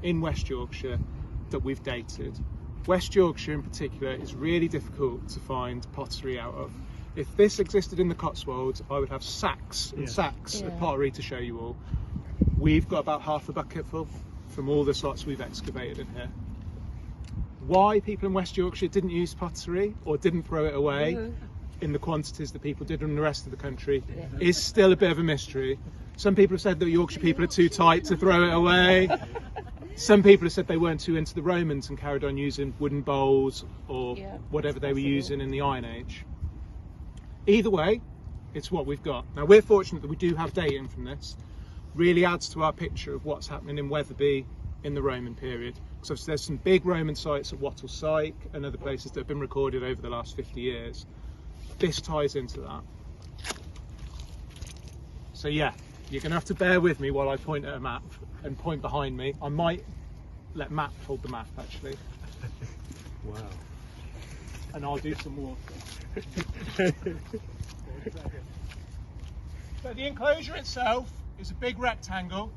in West Yorkshire that we've dated. West Yorkshire in particular is really difficult to find pottery out of. If this existed in the Cotswolds, I would have sacks and sacks of pottery to show you all. We've got about half a bucketful from all the slots we've excavated in here. Why people in West Yorkshire didn't use pottery or didn't throw it away in the quantities that people did in the rest of the country is still a bit of a mystery. Some people have said that Yorkshire people are too tight to throw it away. Some people have said they weren't too into the Romans and carried on using wooden bowls or whatever they were using in the Iron Age. Either way, it's what we've got. Now we're fortunate that we do have dating from this. Really adds to our picture of what's happening in Wetherby in the Roman period. Because there's some big Roman sites at Wattle Syke and other places that have been recorded over the last 50 years. This ties into that. So yeah, you're going to have to bear with me while I point at a map and point behind me. I might let Matt hold the map actually. Wow. And I'll do some water. So the enclosure itself is a big rectangle.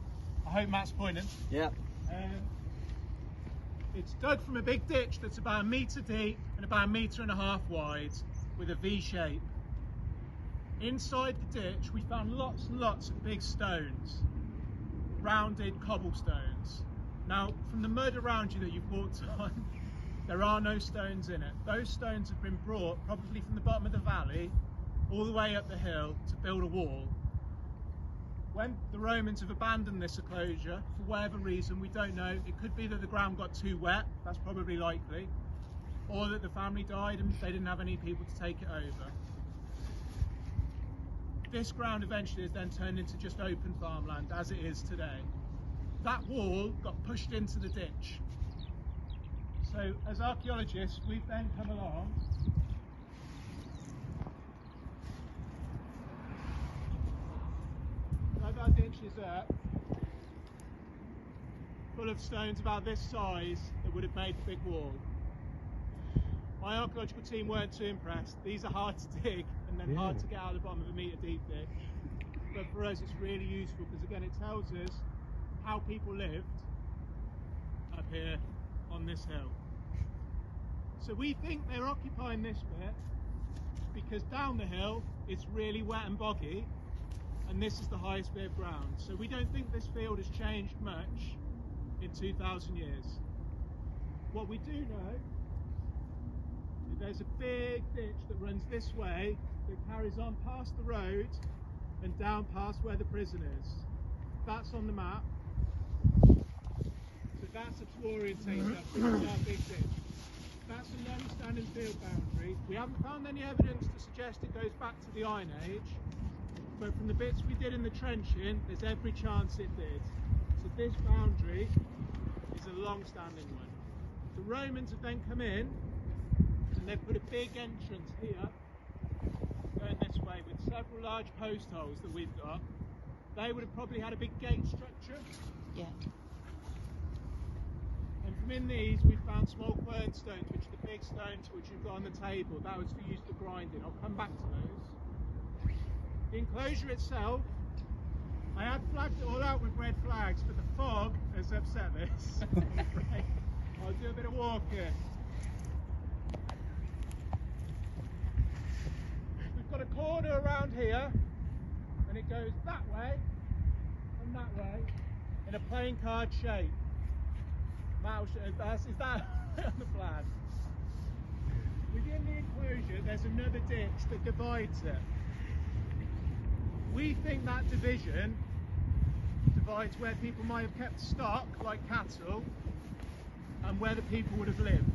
I hope Matt's pointing. Yeah. It's dug from a big ditch that's about 1 metre deep and about 1.5 metres wide with a V shape. Inside the ditch we found lots and lots of big stones, rounded cobblestones. Now from the mud around you that you've walked on, there are no stones in it. Those stones have been brought probably from the bottom of the valley all the way up the hill to build a wall. When the Romans have abandoned this enclosure, for whatever reason, we don't know. It could be that the ground got too wet, that's probably likely, or that the family died and they didn't have any people to take it over. This ground eventually is then turned into just open farmland, as it is today. That wall got pushed into the ditch. So as archaeologists, we've then come along that ditch is up, full of stones about this size that would have made the big wall. My archaeological team weren't too impressed. These are hard to dig and then hard to get out of the bottom of a metre deep ditch. But for us it's really useful because again it tells us how people lived up here on this hill. So we think they're occupying this bit because down the hill it's really wet and boggy, and this is the highest bit of ground. So we don't think this field has changed much in 2,000 years. What we do know is there's a big ditch that runs this way that carries on past the road and down past where the prison is. That's on the map. So that's a orientate us. This is our big ditch. That's a long-standing field boundary. We haven't found any evidence to suggest it goes back to the Iron Age, but from the bits we did in the trenching, there's every chance it did. So this boundary is a long-standing one. The Romans have then come in and they've put a big entrance here, going this way, with several large post holes that we've got. They would have probably had a big gate structure. Yeah. And from in these we've found small quernstones, which are the big stones which you've got on the table. That was for use for grinding. I'll come back to those. The enclosure itself, I had flagged it all out with red flags, but the fog has upset this. Right. I'll do a bit of walking. We've got a corner around here, and it goes that way and that way in a playing card shape. Is that on the plan? Within the enclosure there's another ditch that divides it. We think that division divides where people might have kept stock, like cattle, and where the people would have lived.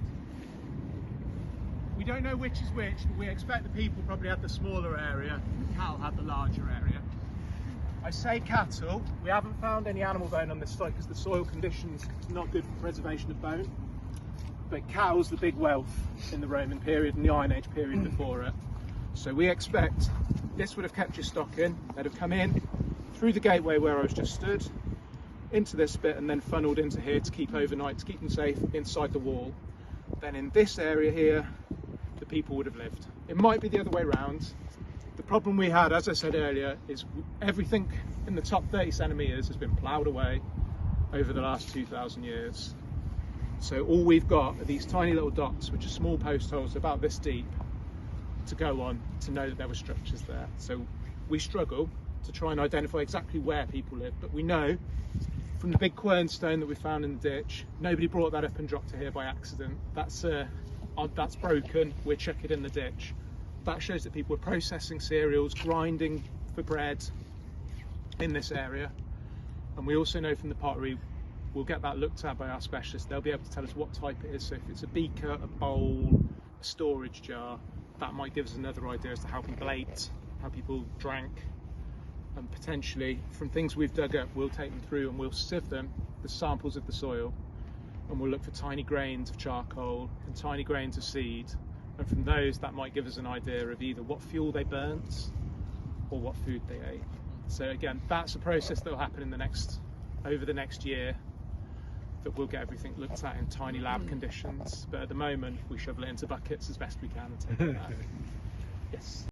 We don't know which is which, but we expect the people probably had the smaller area, the cattle had the larger area. I say cattle, we haven't found any animal bone on this site because the soil conditions are not good for preservation of bone. But cows, the big wealth in the Roman period and the Iron Age period before it. So we expect this would have kept your stock in. They'd have come in through the gateway where I was just stood, into this bit, and then funneled into here to keep overnight, to keep them safe inside the wall. Then in this area here, the people would have lived. It might be the other way around. The problem we had, as I said earlier, is everything in the top 30 centimetres has been ploughed away. over the last 2,000 years. So all we've got are these tiny little dots, which are small post holes about this deep, to go on to know that there were structures there. So we struggle to try and identify exactly where people live, but we know from the big quernstone that we found in the ditch, nobody brought that up and dropped it here by accident. That's broken, we'll chuck it in the ditch. That shows that people were processing cereals, grinding for bread in this area. And we also know from the pottery, we'll get that looked at by our specialists. They'll be able to tell us what type it is. So if it's a beaker, a bowl, a storage jar, that might give us another idea as to how people ate, how people drank. And potentially from things we've dug up, we'll take them through and we'll sieve them, the samples of the soil, and we'll look for tiny grains of charcoal and tiny grains of seed. And from those, that might give us an idea of either what fuel they burnt or what food they ate. So again, that's a process that will happen over the next year, that we'll get everything looked at in tiny lab conditions. But at the moment, we shovel it into buckets as best we can and take it back. Yes.